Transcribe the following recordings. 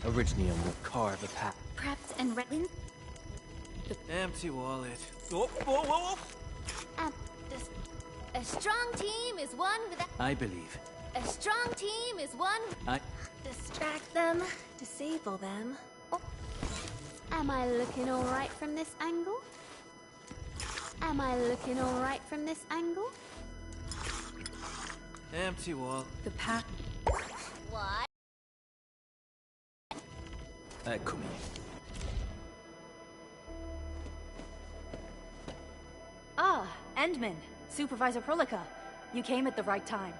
Originium will carve a path. Prepped and ready. Empty wallet. Oh, whoa, whoa, whoa. A strong team is one without... I believe. A strong team is one... Distract them, disable them. Oh. Am I looking alright from this angle? Am I looking alright from this angle? Empty wall. The path... What? Eccomi. Ah, Endman, Supervisor Prolica. You came at the right time.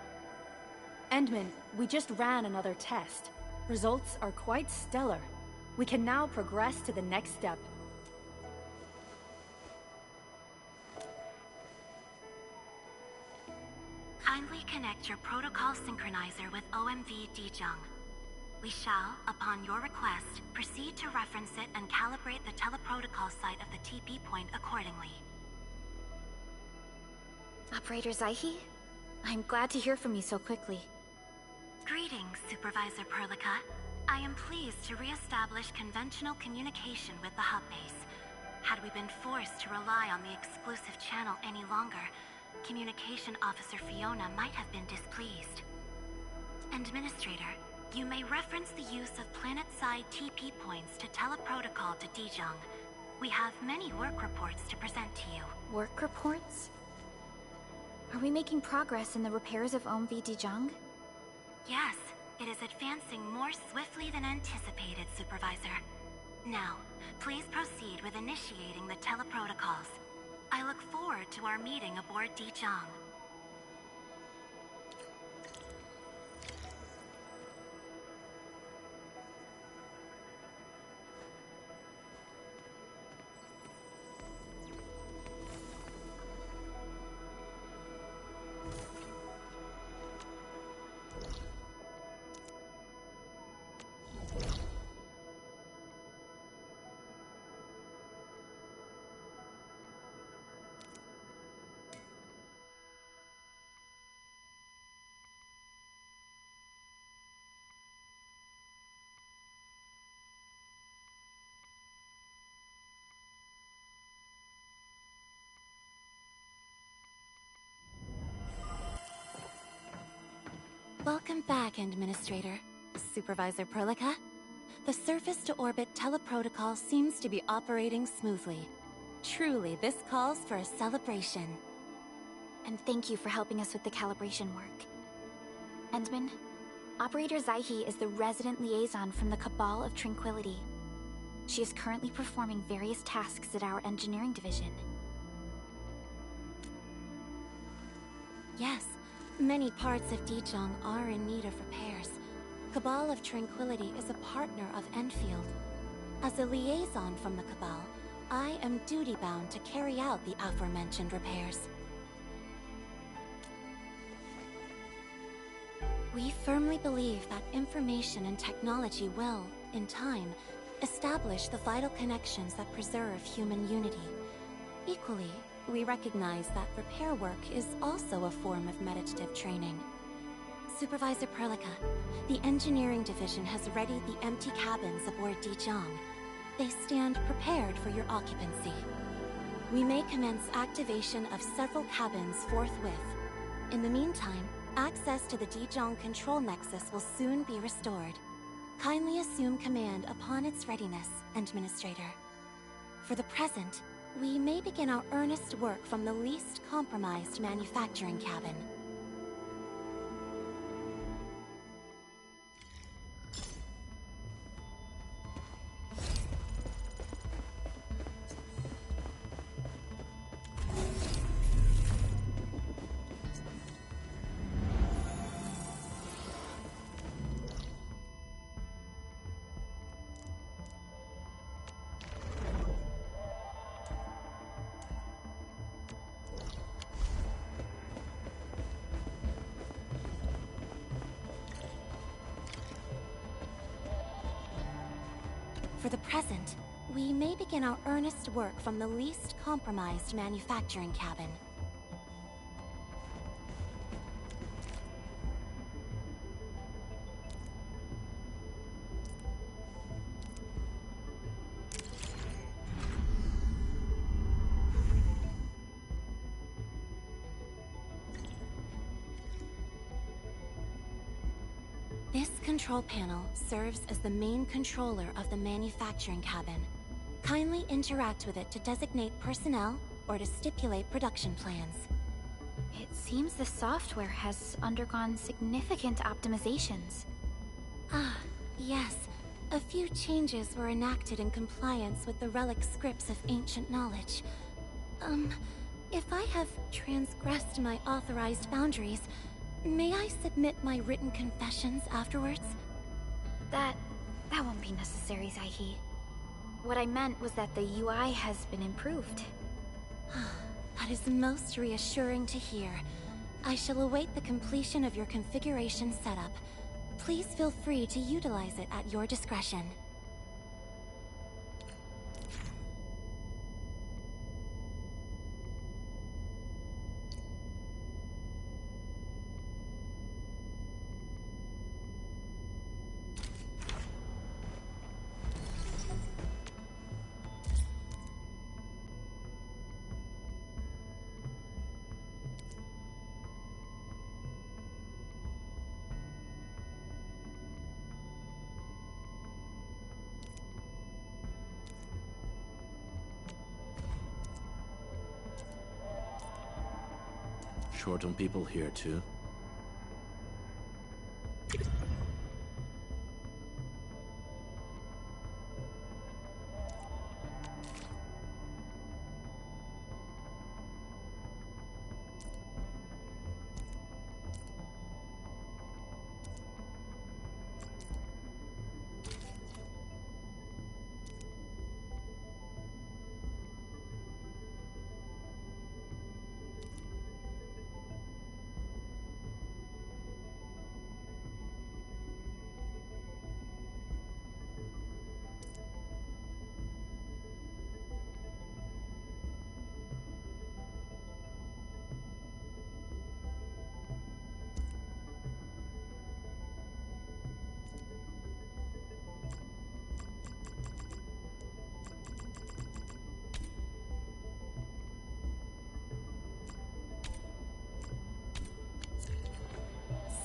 Endman, we just ran another test. Results are quite stellar. We can now progress to the next step. Kindly connect your protocol synchronizer with OMV Dijong. We shall, upon your request, proceed to reference it and calibrate the teleprotocol site of the TP point accordingly. Operator Zaihi? I'm glad to hear from you so quickly. Greetings, Supervisor Perlica. I am pleased to re-establish conventional communication with the hub base. Had we been forced to rely on the exclusive channel any longer, Communication Officer Fiona might have been displeased. Administrator, you may reference the use of planet-side TP points to teleprotocol to Dijong. We have many work reports to present to you. Work reports? Are we making progress in the repairs of OMV Dijong? Yes, it is advancing more swiftly than anticipated, Supervisor. Now, please proceed with initiating the teleprotocols. I look forward to our meeting aboard Dijong. Welcome back, Administrator. Supervisor Perlica. The surface-to-orbit teleprotocol seems to be operating smoothly. Truly, this calls for a celebration. And thank you for helping us with the calibration work. Endman, Operator Zaihi is the resident liaison from the Cabal of Tranquility. She is currently performing various tasks at our engineering division. Yes. Many parts of Dijong are in need of repairs. Cabal of Tranquility is a partner of Endfield. As a liaison from the Cabal, I am duty-bound to carry out the aforementioned repairs. We firmly believe that information and technology will, in time, establish the vital connections that preserve human unity. Equally, we recognize that repair work is also a form of meditative training. Supervisor Perlica, the engineering division has readied the empty cabins aboard Dijong. They stand prepared for your occupancy. We may commence activation of several cabins forthwith. In the meantime, access to the Dijong control nexus will soon be restored. Kindly assume command upon its readiness, Administrator. For the present, we may begin our earnest work from the least compromised manufacturing cabin. For the present, we may begin our earnest work from the least compromised manufacturing cabin. This control panel serves as the main controller of the manufacturing cabin. Kindly interact with it to designate personnel or to stipulate production plans. It seems the software has undergone significant optimizations. Ah, yes. A few changes were enacted in compliance with the relic scripts of ancient knowledge. If I have transgressed my authorized boundaries, may I submit my written confessions afterwards? That won't be necessary, Zaihi. What I meant was that the UI has been improved. That is most reassuring to hear. I shall await the completion of your configuration setup. Please feel free to utilize it at your discretion. Short on people here, too.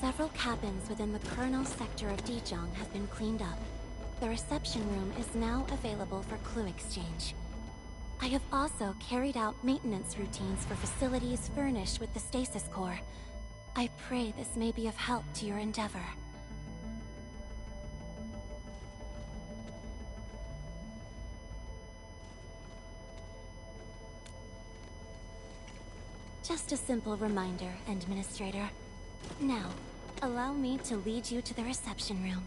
Several cabins within the kernel sector of Dijong have been cleaned up. The reception room is now available for clue exchange. I have also carried out maintenance routines for facilities furnished with the stasis core. I pray this may be of help to your endeavor. Just a simple reminder, Administrator. Now, allow me to lead you to the reception room.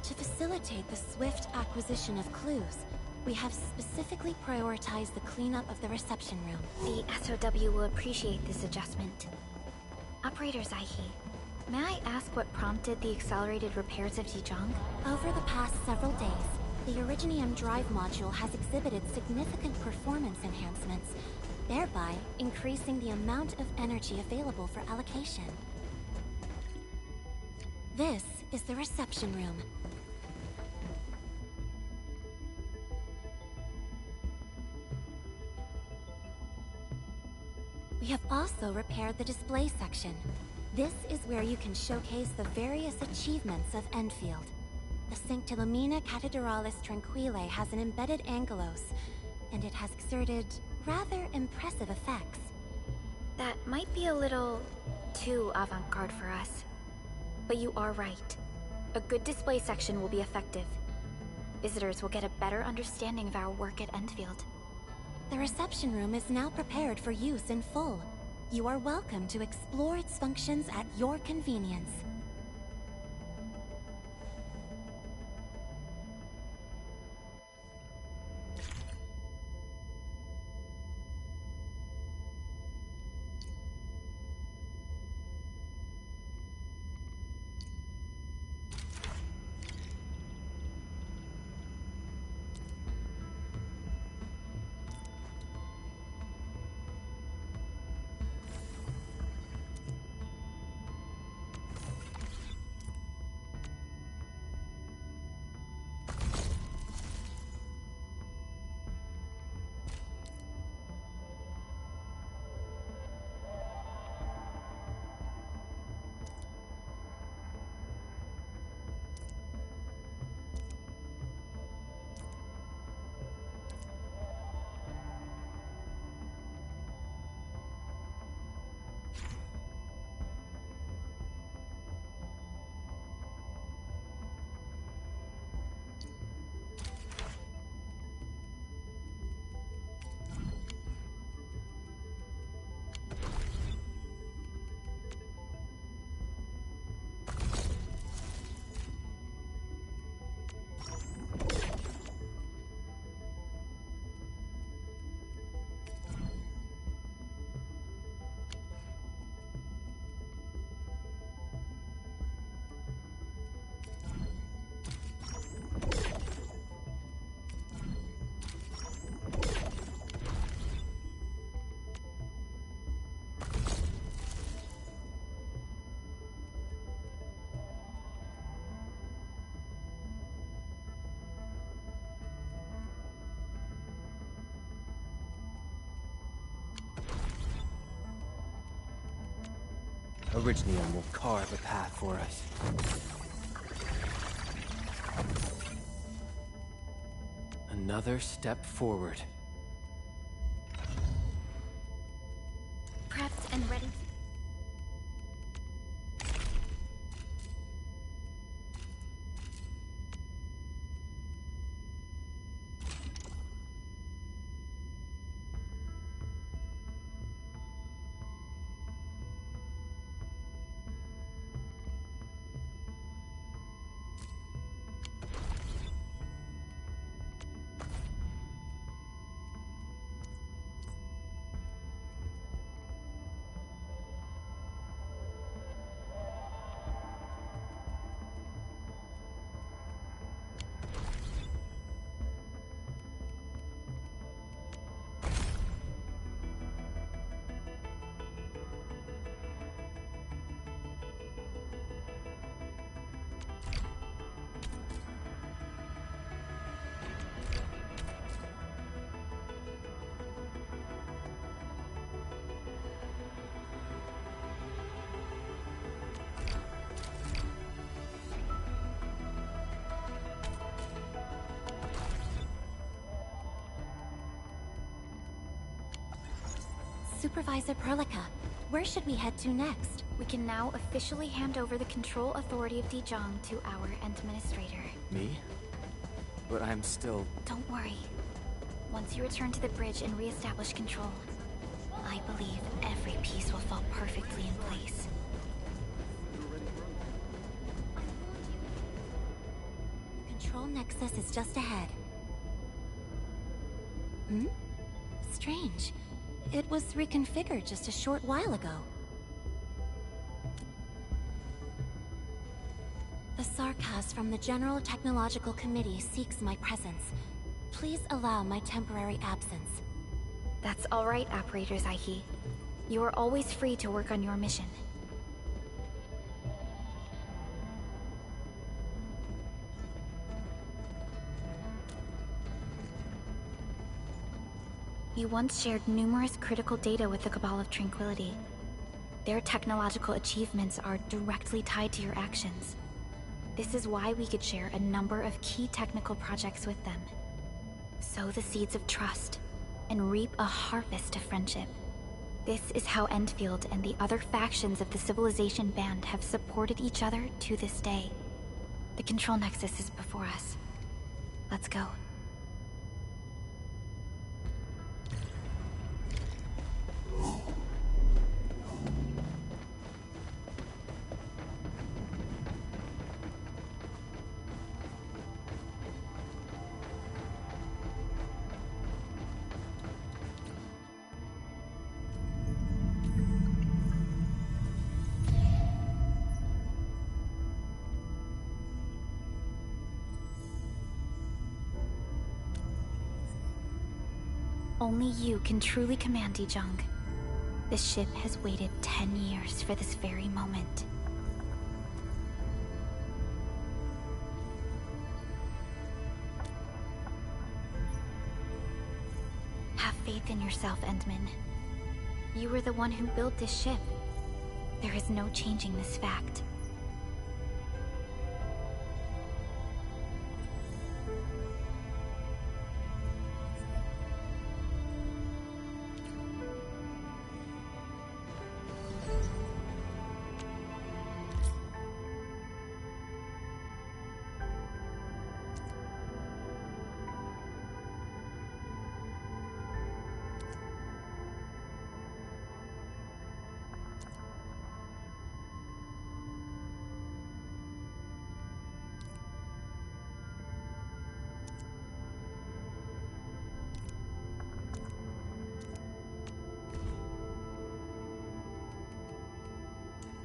To facilitate the swift acquisition of clues, we have specifically prioritized the cleanup of the reception room. The SOW will appreciate this adjustment. Operator Zaihi, may I ask what prompted the accelerated repairs of Dijong? Over the past several days, the Originium drive module has exhibited significant performance enhancements, thereby increasing the amount of energy available for allocation. This is the reception room. We have also repaired the display section. This is where you can showcase the various achievements of Endfield. The Sancta Lumina Cathedralis Tranquile has an embedded angelos, and it has exerted rather impressive effects. That might be a little too avant-garde for us. But you are right. A good display section will be effective. Visitors will get a better understanding of our work at Endfield. The reception room is now prepared for use in full. You are welcome to explore its functions at your convenience. Orignium will carve a path for us. Another step forward. Prepped and ready. Supervisor Perlica, where should we head to next? We can now officially hand over the control authority of Dijong to our administrator. Me? But I'm still... Don't worry. Once you return to the bridge and re-establish control, I believe every piece will fall perfectly in place. Control Nexus is just ahead. Strange. It was reconfigured just a short while ago. The Sarkaz from the General Technological Committee seeks my presence. Please allow my temporary absence. That's all right, Operator Zaihi. You are always free to work on your mission. You once shared numerous critical data with the Cabal of Tranquility. Their technological achievements are directly tied to your actions. This is why we could share a number of key technical projects with them. Sow the seeds of trust, and reap a harvest of friendship. This is how Endfield and the other factions of the Civilization Band have supported each other to this day. The Control Nexus is before us. Let's go. Only you can truly command Dijong. The ship has waited 10 years for this very moment. Have faith in yourself, Endman. You were the one who built this ship. There is no changing this fact.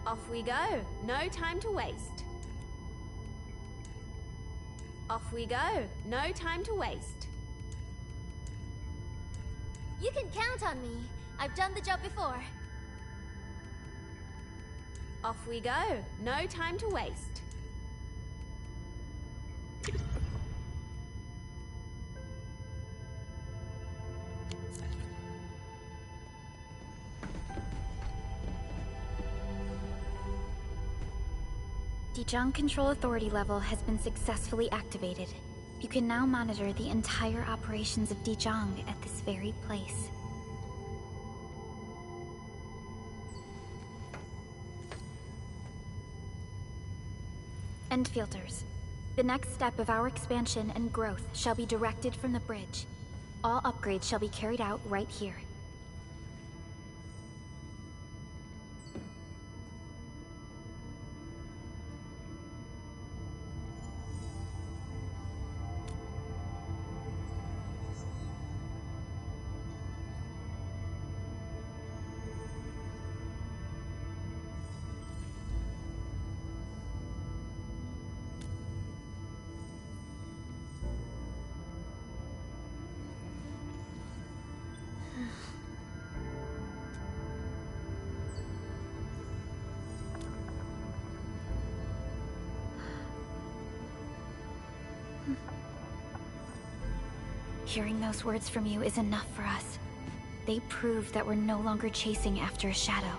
Off we go. No time to waste. Off we go. No time to waste. You can count on me. I've done the job before. Off we go. No time to waste. Dijong Control Authority level has been successfully activated. You can now monitor the entire operations of Dijong at this very place. Endfielders. The next step of our expansion and growth shall be directed from the bridge. All upgrades shall be carried out right here. Hearing those words from you is enough for us. They prove that we're no longer chasing after a shadow.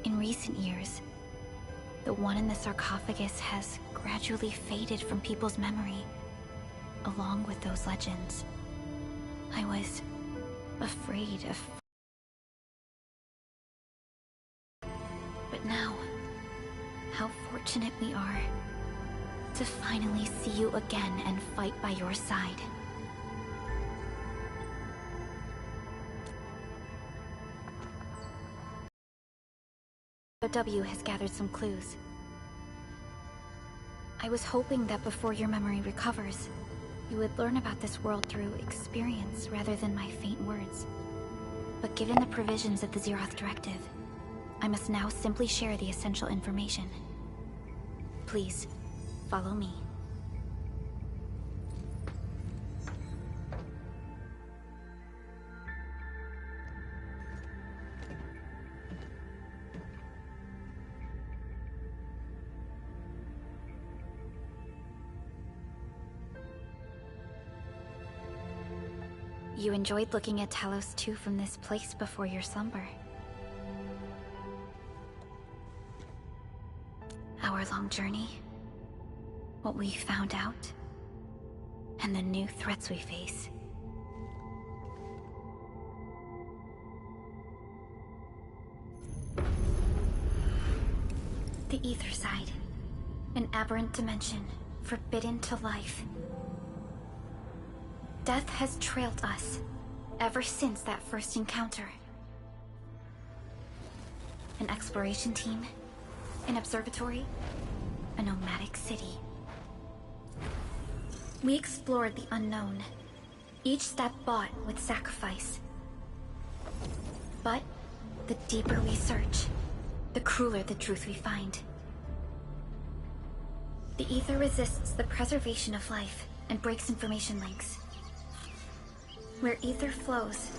In recent years, the one in the sarcophagus has gradually faded from people's memory, along with those legends. I was afraid of... But now, how fortunate we are to finally see you again and fight by your side. The W has gathered some clues. I was hoping that before your memory recovers, you would learn about this world through experience rather than my faint words. But given the provisions of the Zeroth Directive, I must now simply share the essential information. Please, follow me. You enjoyed looking at Talos 2 from this place before your slumber. Our long journey, what we found out, and the new threats we face. The Ether Side, an aberrant dimension, forbidden to life. Death has trailed us ever since that first encounter. An exploration team, an observatory, a nomadic city. We explored the unknown, each step bought with sacrifice. But the deeper we search, the crueler the truth we find. The Ether resists the preservation of life and breaks information links. Where Ether flows,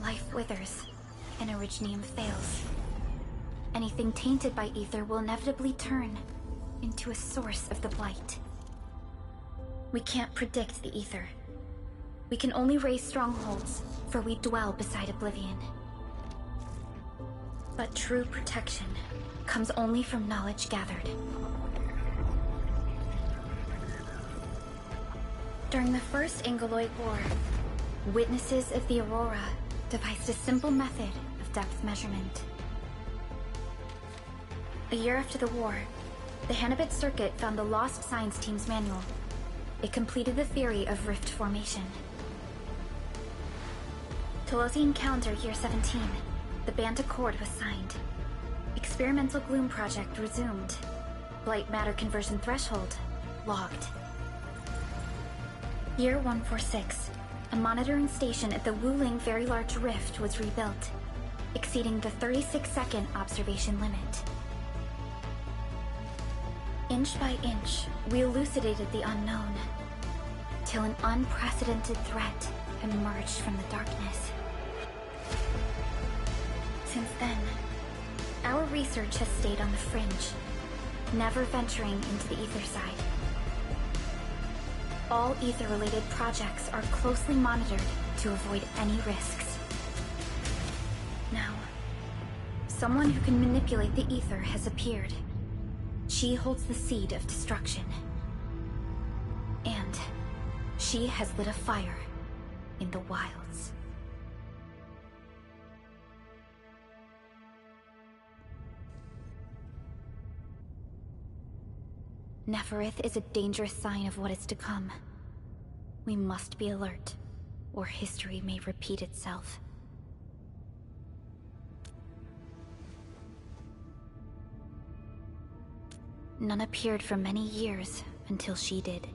life withers, and Originium fails. Anything tainted by Ether will inevitably turn into a source of the Blight. We can't predict the Ether. We can only raise strongholds, for we dwell beside Oblivion. But true protection comes only from knowledge gathered. During the First Ingoloid War, witnesses of the Aurora devised a simple method of depth measurement. A year after the war, the Hannibit Circuit found the Lost Science Team's manual. It completed the theory of rift formation. Telosian Calendar Year 17, the Band Accord was signed. Experimental Gloom Project resumed. Blight Matter Conversion Threshold logged. Year 146, a monitoring station at the Wuling Very Large Rift was rebuilt, exceeding the 36-second observation limit. Inch by inch, we elucidated the unknown, till an unprecedented threat emerged from the darkness. Since then, our research has stayed on the fringe, never venturing into the Ether Side. All Ether-related projects are closely monitored to avoid any risks. Now, someone who can manipulate the Ether has appeared. She holds the seed of destruction. And she has lit a fire in the wilds. Neferith is a dangerous sign of what is to come. We must be alert, or history may repeat itself. None appeared for many years until she did.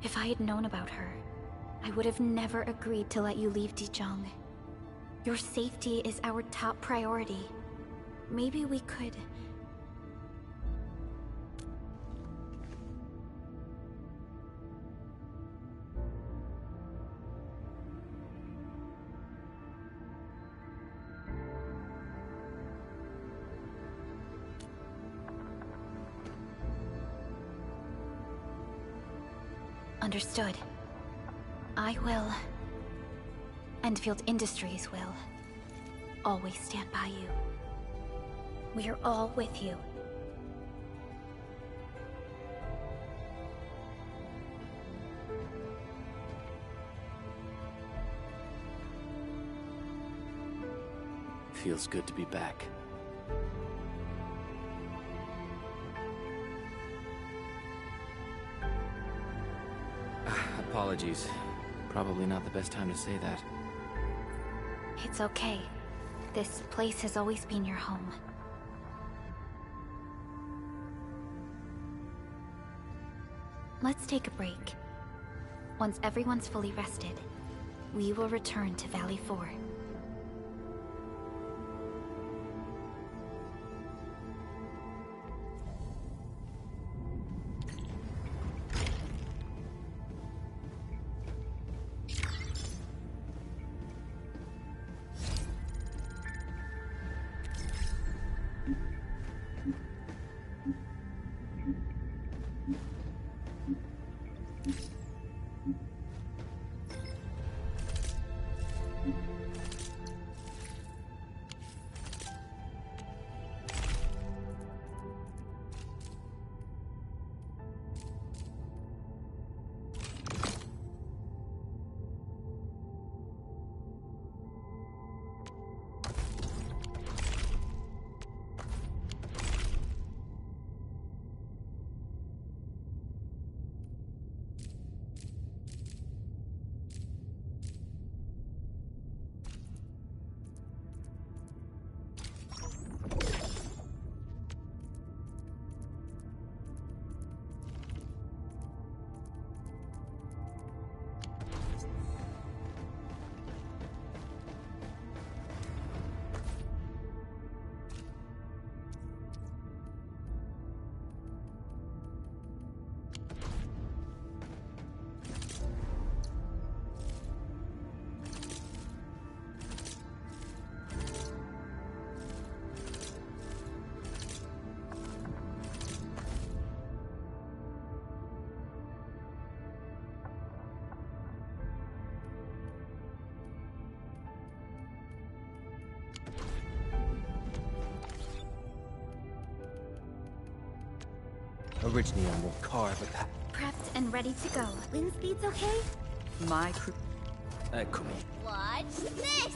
If I had known about her, I would have never agreed to let you leave Dijon. Your safety is our top priority. Maybe we could... Understood. I will. Endfield Industries will. Always stand by you. We are all with you. Feels good to be back. Apologies. Probably not the best time to say that. It's okay. This place has always been your home. Let's take a break. Once everyone's fully rested, we will return to Valley 4. Orignium will carve a path. Prepped and ready to go. Wind speed's okay? My crew. Come on. Watch this!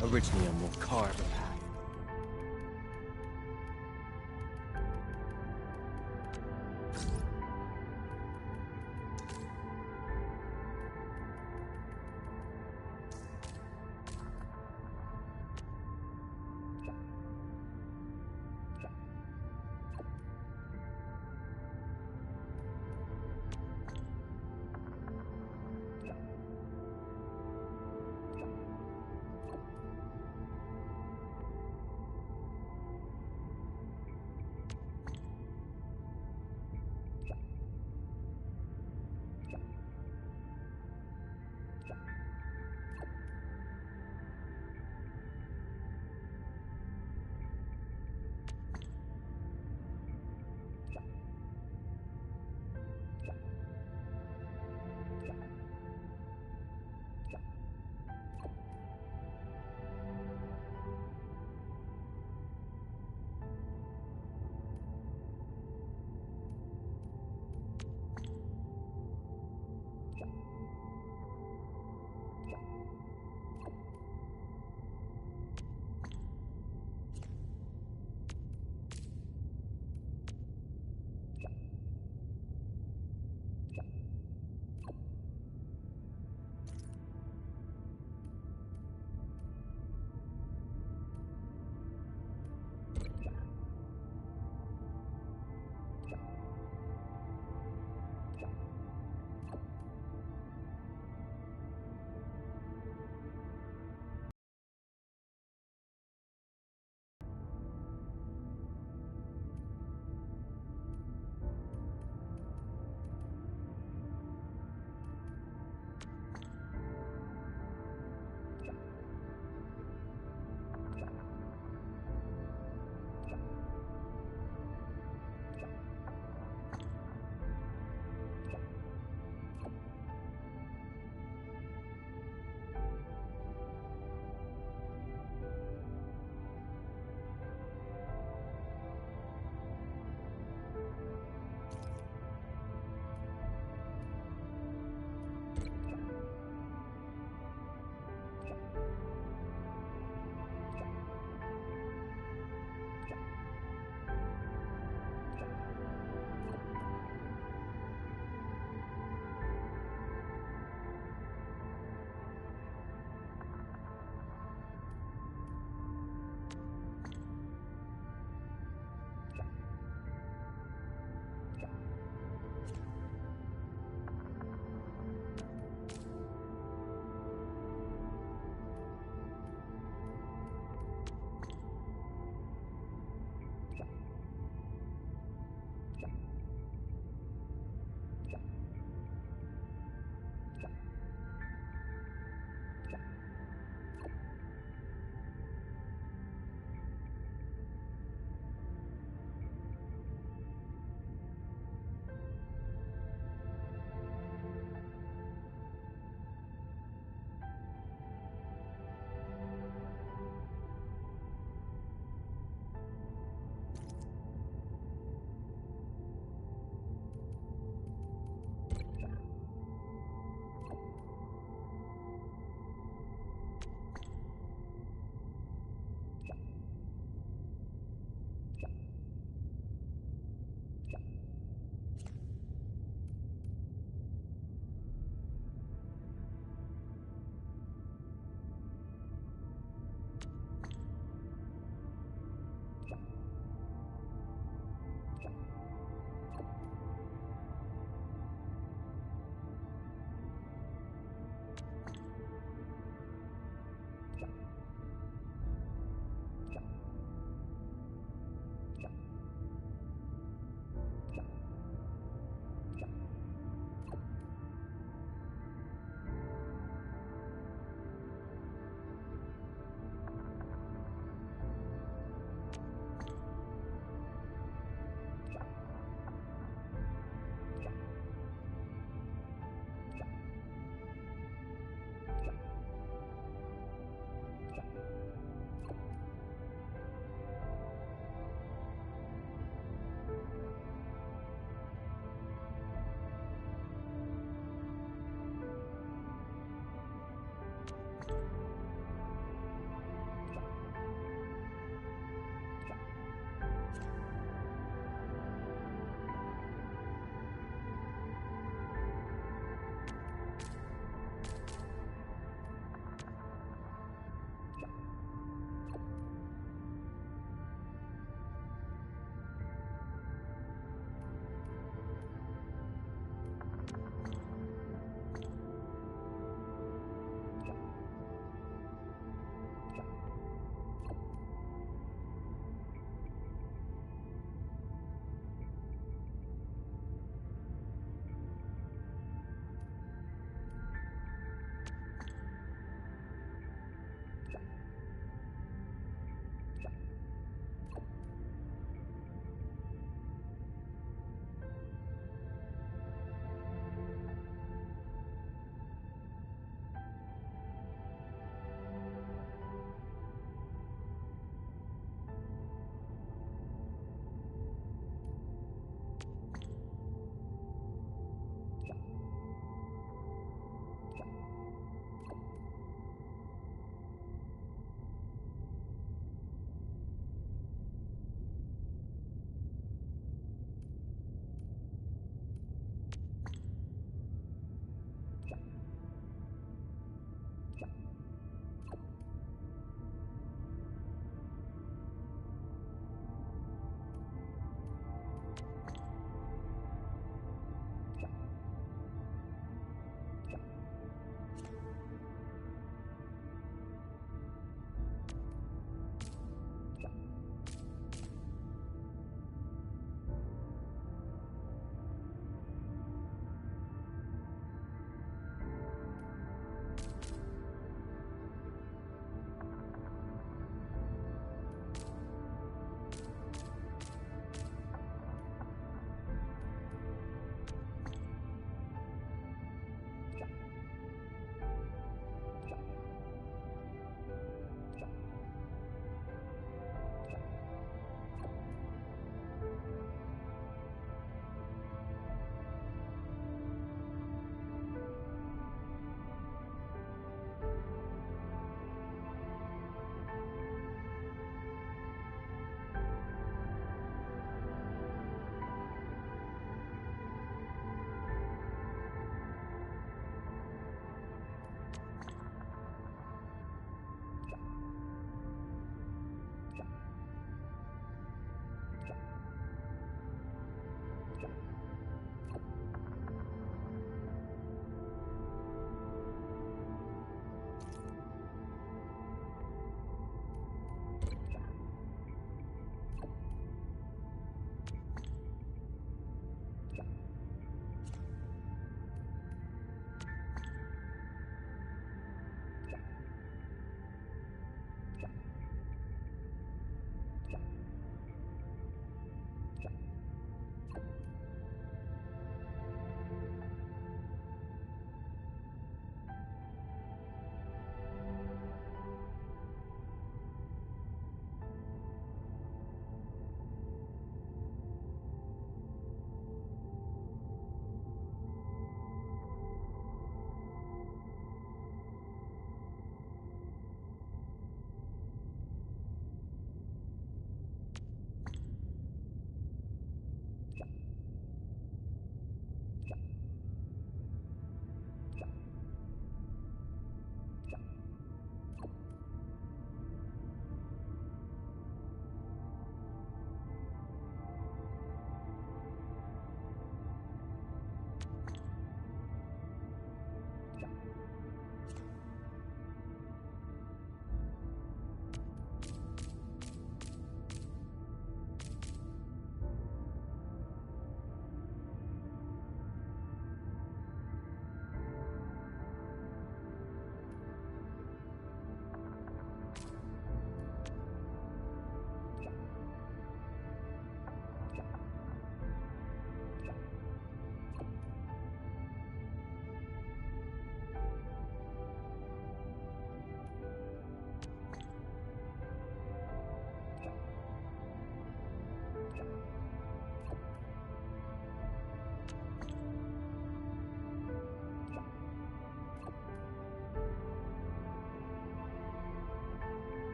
Orignium will carve a path.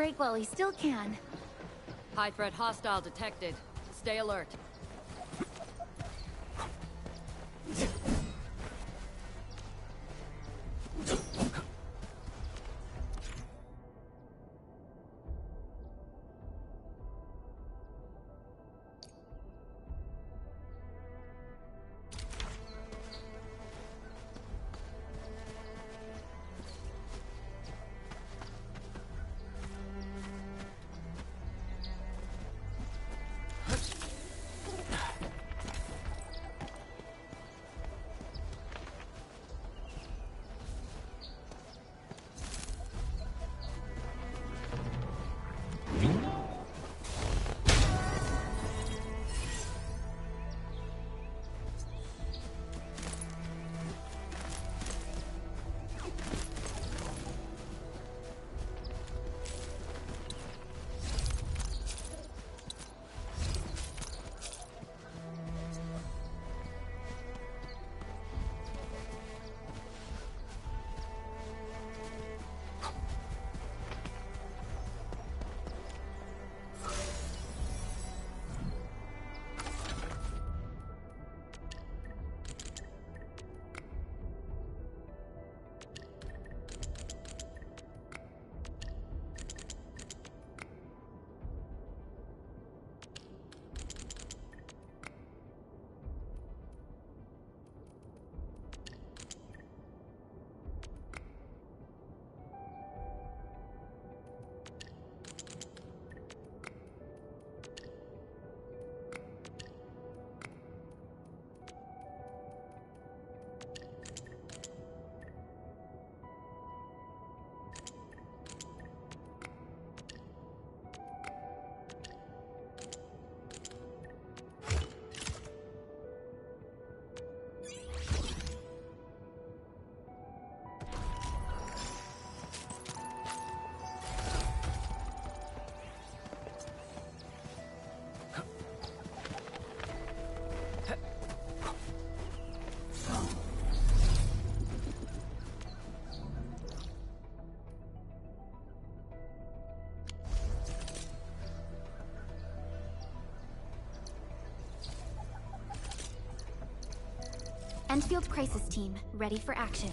break while we still can. High threat hostile detected. Stay alert. Endfield Crisis Team, ready for action.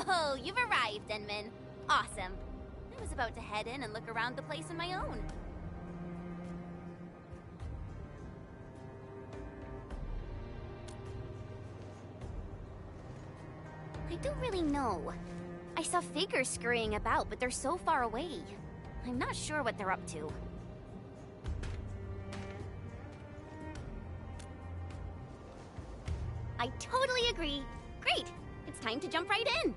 Oh, you've arrived, Denman. Awesome. I was about to head in and look around the place on my own. I don't really know. I saw figures scurrying about, but they're so far away. I'm not sure what they're up to. I totally agree. Great! It's time to jump right in!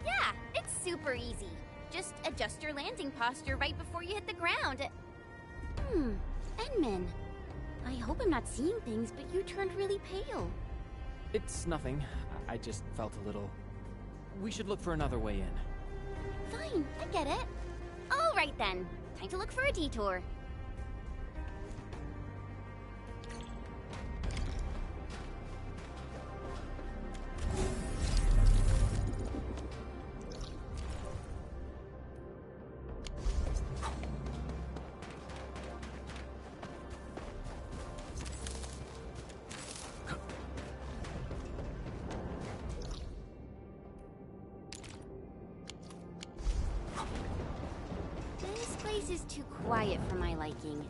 Yeah, it's super easy. Just adjust your landing posture right before you hit the ground. Edmund. I hope I'm not seeing things, but you turned really pale. It's nothing. I just felt a little... We should look for another way in. Fine, I get it. All right then. Time to look for a detour. This place is too quiet for my liking.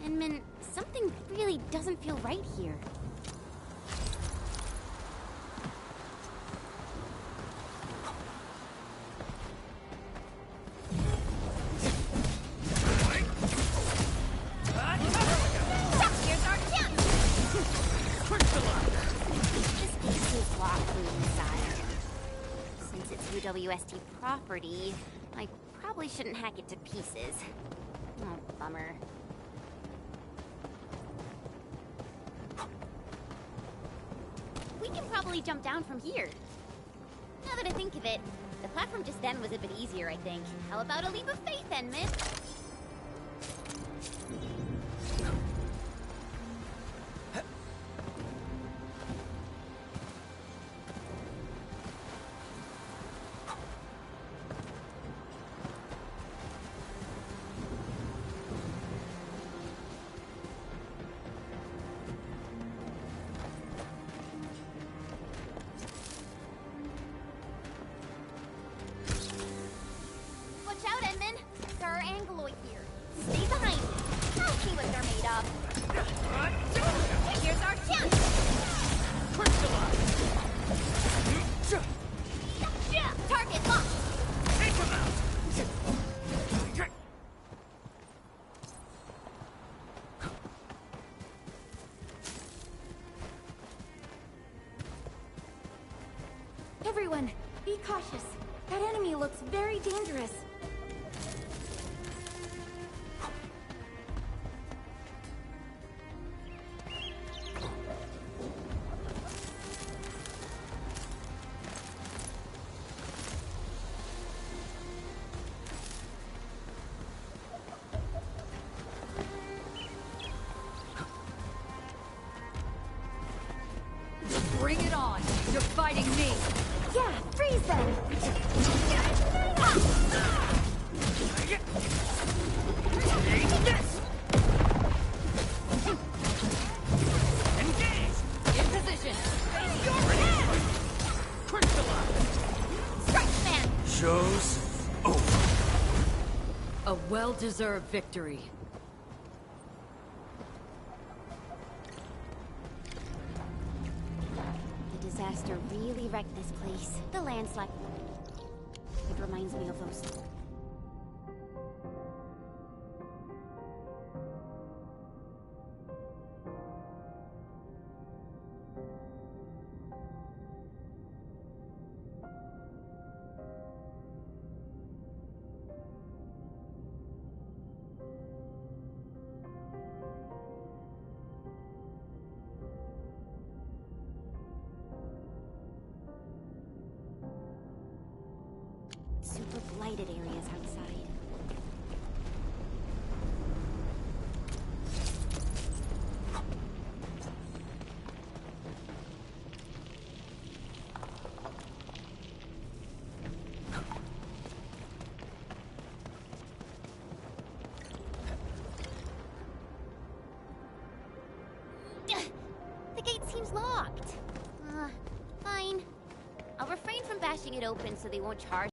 Edmund, something really doesn't feel right here. Here's our chance! This place seems locked from the inside. Since it's UWST property, I probably shouldn't hack it to pieces. Oh, bummer. We can probably jump down from here. Now that I think of it, the platform just then was a bit easier, I think. How about a leap of faith, Edmund? Watch out, Edmund! There are Angloid here. Stay behind me. I'll see what they're made of. Here's our chance! Target locked! Take him out! Everyone, be cautious. That enemy looks very dangerous. Bring it on! You're fighting me! Yeah, freeze them! Take this! Engage! In position! Crystallize! Strike man! Show's over. A well-deserved victory. The disaster really wrecked this place. The landslide. It reminds me of those. Super blighted area. busting it open so they won't charge.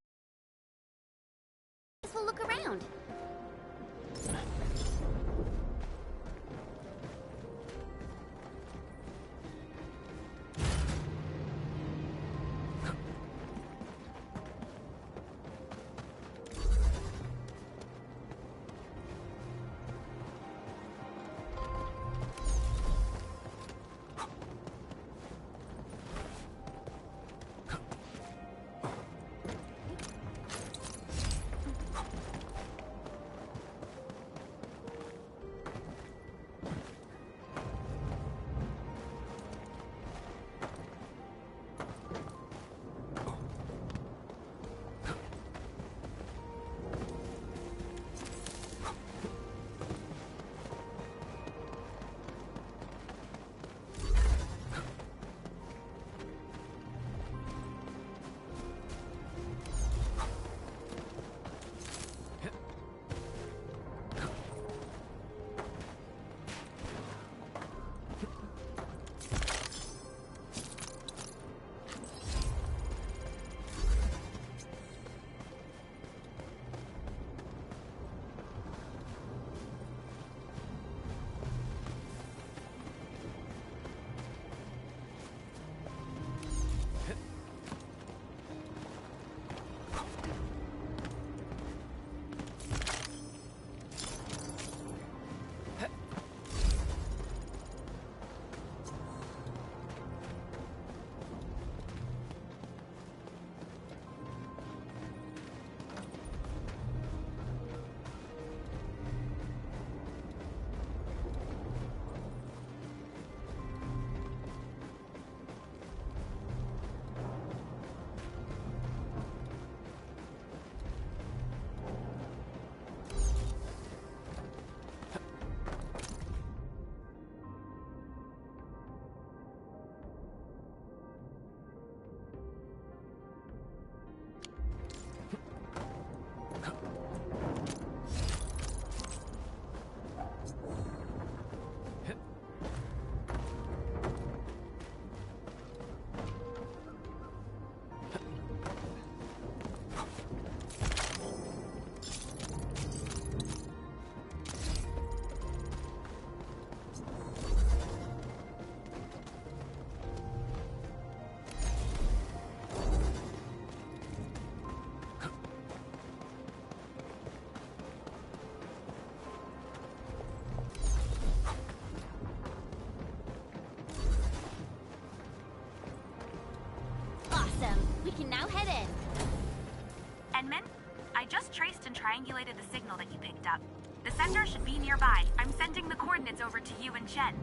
We'll look around. We can now head in. Edmund, I just traced and triangulated the signal that you picked up. The sender should be nearby. I'm sending the coordinates over to you and Chen.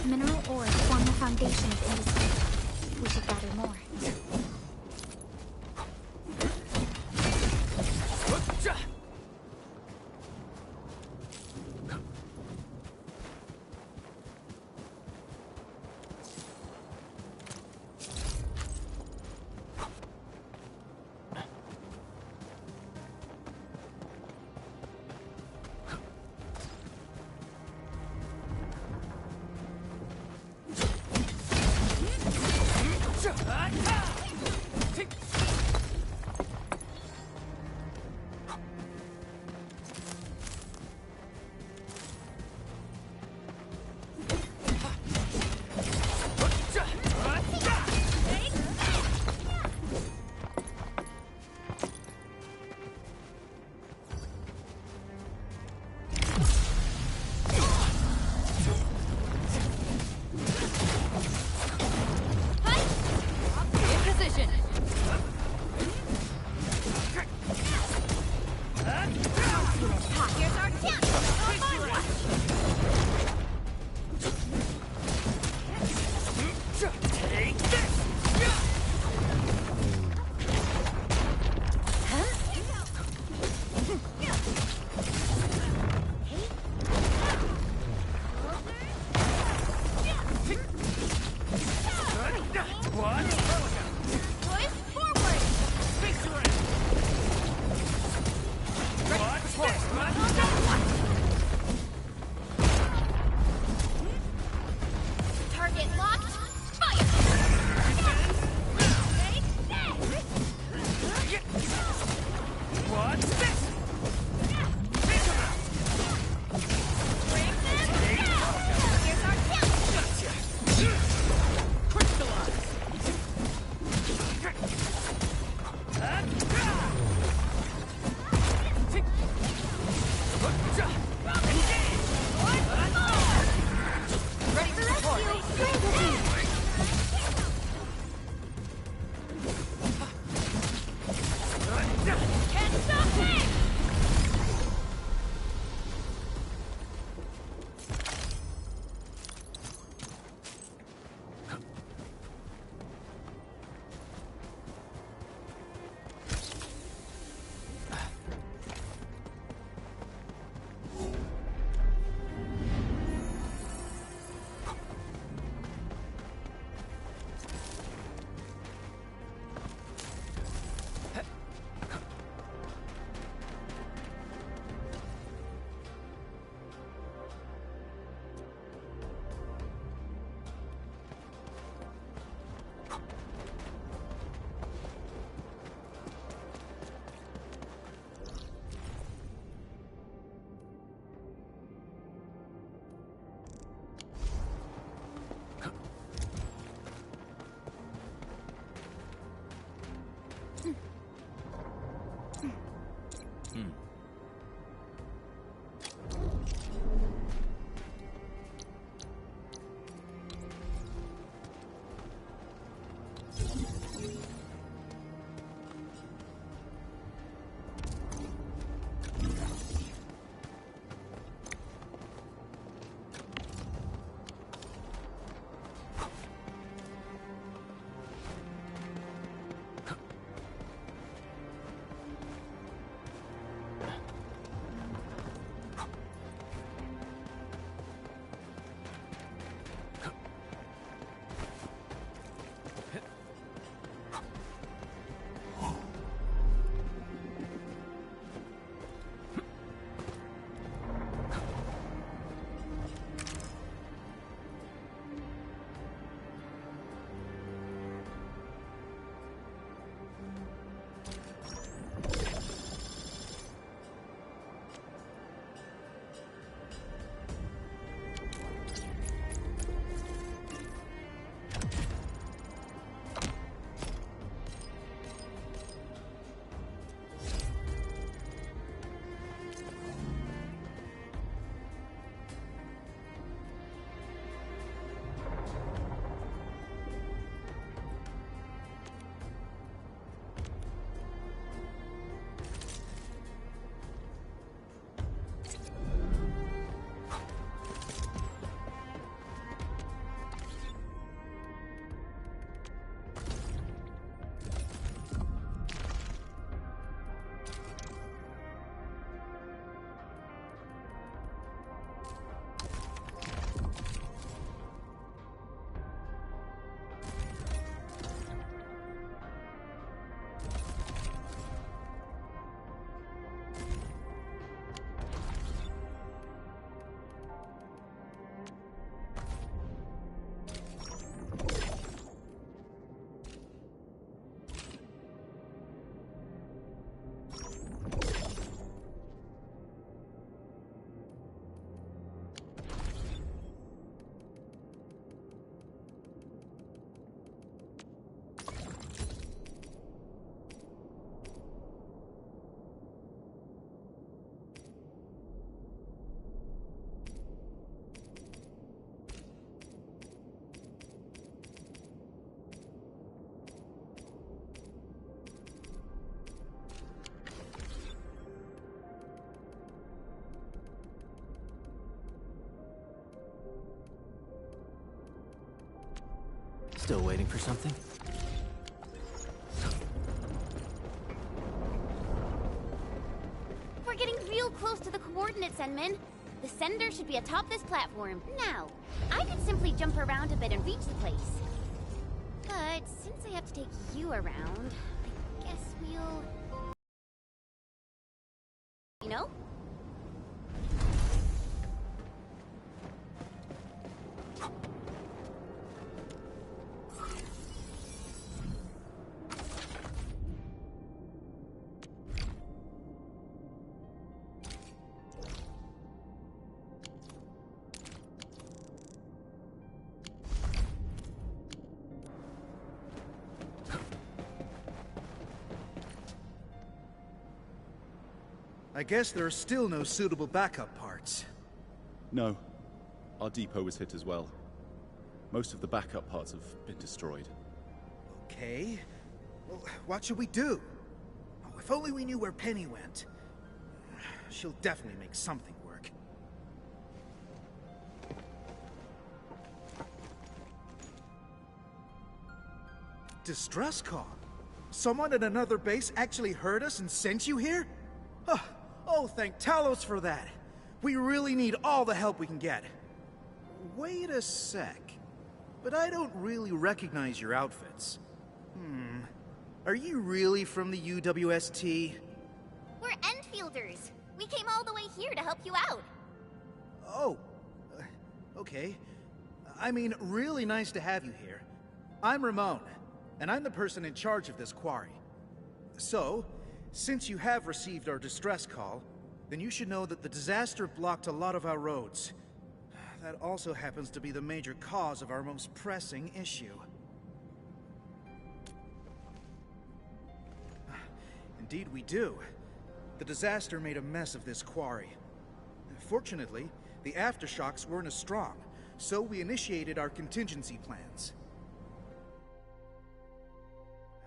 Mineral ores form the foundation of industry. We should gather more. Take this! Target locked. Fire! What's this? Take him out! Bring them down! Here's our kill! Gotcha! Crystallize! Ready for rescue! Can't stop me! Still waiting for something? We're getting real close to the coordinates, Enman. The sender should be atop this platform. Now, I could simply jump around a bit and reach the place. But since I have to take you around, I guess we'll... You know? I guess there are still no suitable backup parts. No. Our depot was hit as well. Most of the backup parts have been destroyed. Okay. Well, what should we do? Oh, if only we knew where Penny went. She'll definitely make something work. Distress call? Someone at another base actually heard us and sent you here? Oh, thank Talos for that. We really need all the help we can get. Wait a sec. But I don't really recognize your outfits. Are you really from the UWST? We're Enfielders. We came all the way here to help you out. Oh, okay. I mean, really nice to have you here. I'm Ramon, and I'm the person in charge of this quarry. So, since you have received our distress call, then you should know that the disaster blocked a lot of our roads. That also happens to be the major cause of our most pressing issue. Indeed we do. The disaster made a mess of this quarry. Fortunately, the aftershocks weren't as strong, so we initiated our contingency plans.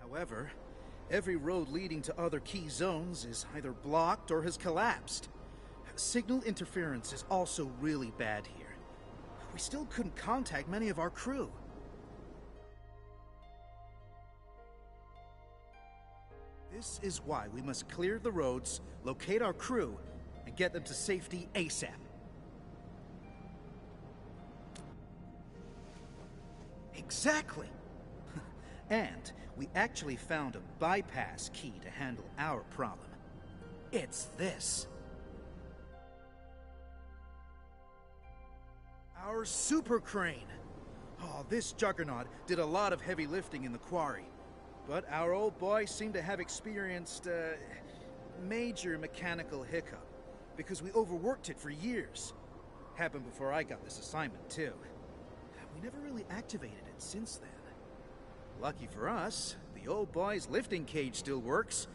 However, every road leading to other key zones is either blocked or has collapsed. Signal interference is also really bad here. We still couldn't contact many of our crew. This is why we must clear the roads, locate our crew, and get them to safety ASAP. Exactly! And we actually found a bypass key to handle our problem. It's this. Our super crane. Oh, this juggernaut did a lot of heavy lifting in the quarry. But our old boy seemed to have experienced a major mechanical hiccup because we overworked it for years. Happened before I got this assignment, too. We never really activated it since then. Lucky for us, the old boy's lifting cage still works.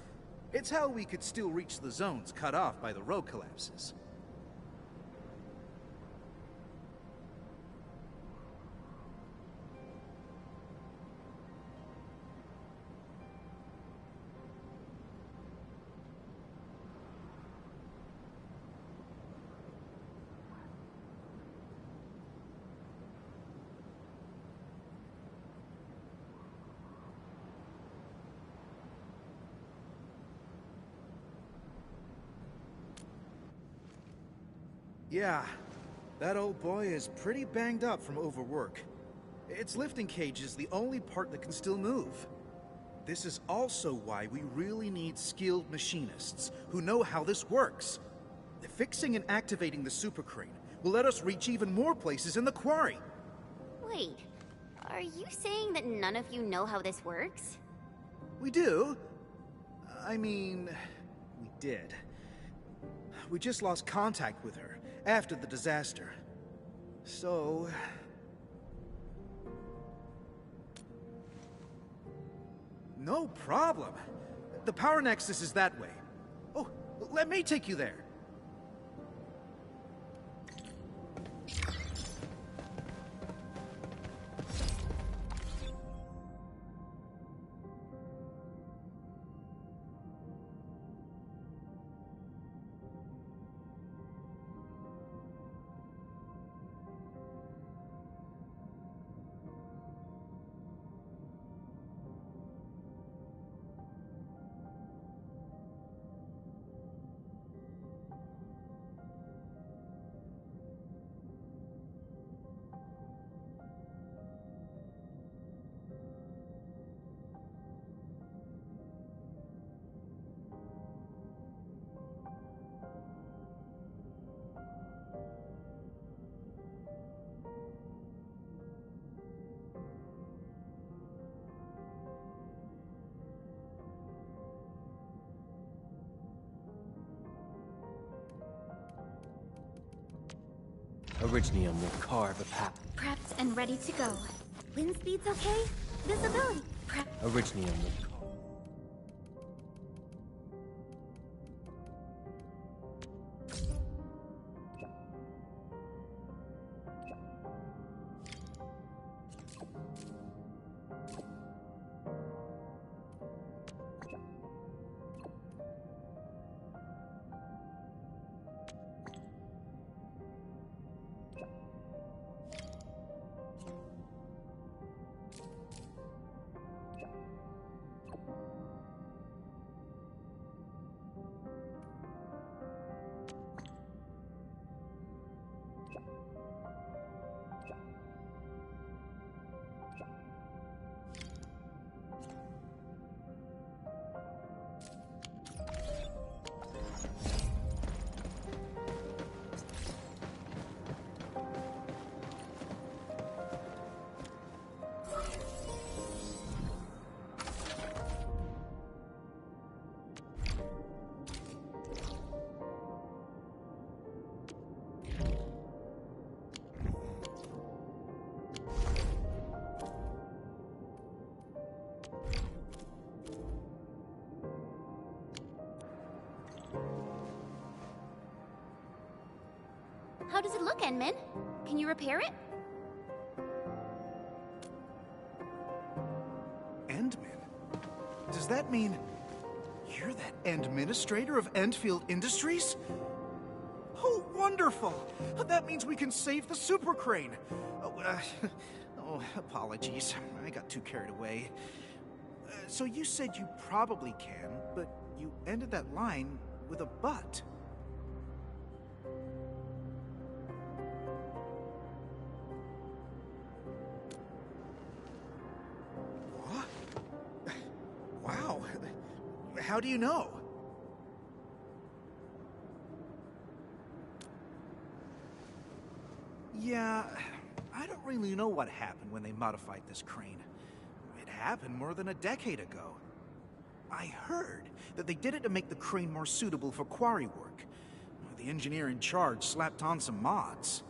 It's how we could still reach the zones cut off by the road collapses. Yeah, that old boy is pretty banged up from overwork. Its lifting cage is the only part that can still move. This is also why we really need skilled machinists who know how this works. Fixing and activating the super crane will let us reach even more places in the quarry. Wait, are you saying that none of you know how this works? We do. I mean, we did. We just lost contact with her after the disaster. So... no problem. The power nexus is that way. Oh, let me take you there. Orignium will carve a path. Prepped and ready to go. Wind speed's okay? Visibility. Orignium will How does it look, Enman? Can you repair it? Endman? Does that mean you're that administrator of Endfield Industries? Oh, wonderful! That means we can save the super crane. Oh, apologies. I got too carried away. So you said you probably can, but you ended that line with a but. What? Wow. How do you know? Yeah, I don't really know what happened when they modified this crane. It happened more than a decade ago. I heard that they did it to make the crane more suitable for quarry work. The engineer in charge slapped on some mods.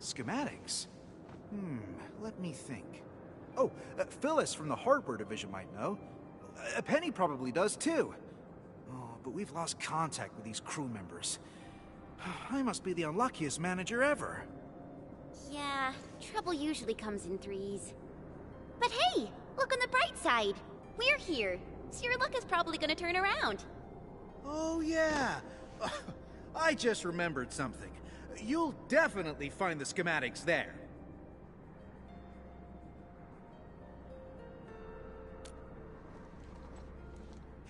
Schematics? Let me think. Oh, Phyllis from the hardware division might know. Penny probably does too. Oh, but we've lost contact with these crew members. I must be the unluckiest manager ever. Yeah, trouble usually comes in threes. But hey, look on the bright side. We're here, so your luck is probably gonna turn around. Oh yeah, I just remembered something. You'll definitely find the schematics there.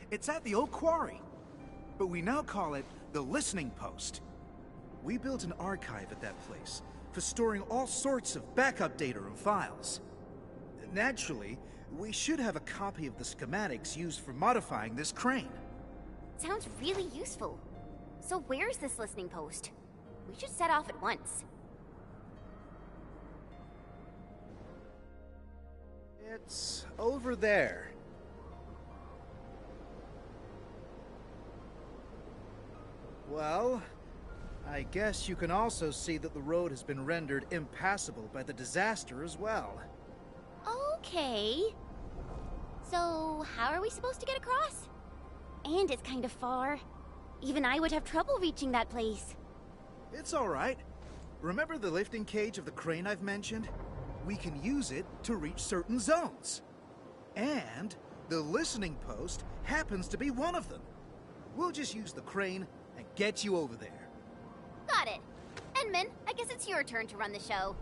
It's at the old quarry, but we now call it the Listening Post. We built an archive at that place for storing all sorts of backup data and files. Naturally, we should have a copy of the schematics used for modifying this crane. Sounds really useful. So where's this listening post? We should set off at once. It's over there. Well, I guess you can also see that the road has been rendered impassable by the disaster as well. Okay. So, how are we supposed to get across? And it's kind of far. Even I would have trouble reaching that place. It's all right. Remember the lifting cage of the crane I've mentioned? We can use it to reach certain zones. And the listening post happens to be one of them. We'll just use the crane and get you over there. Got it. Enman, I guess it's your turn to run the show.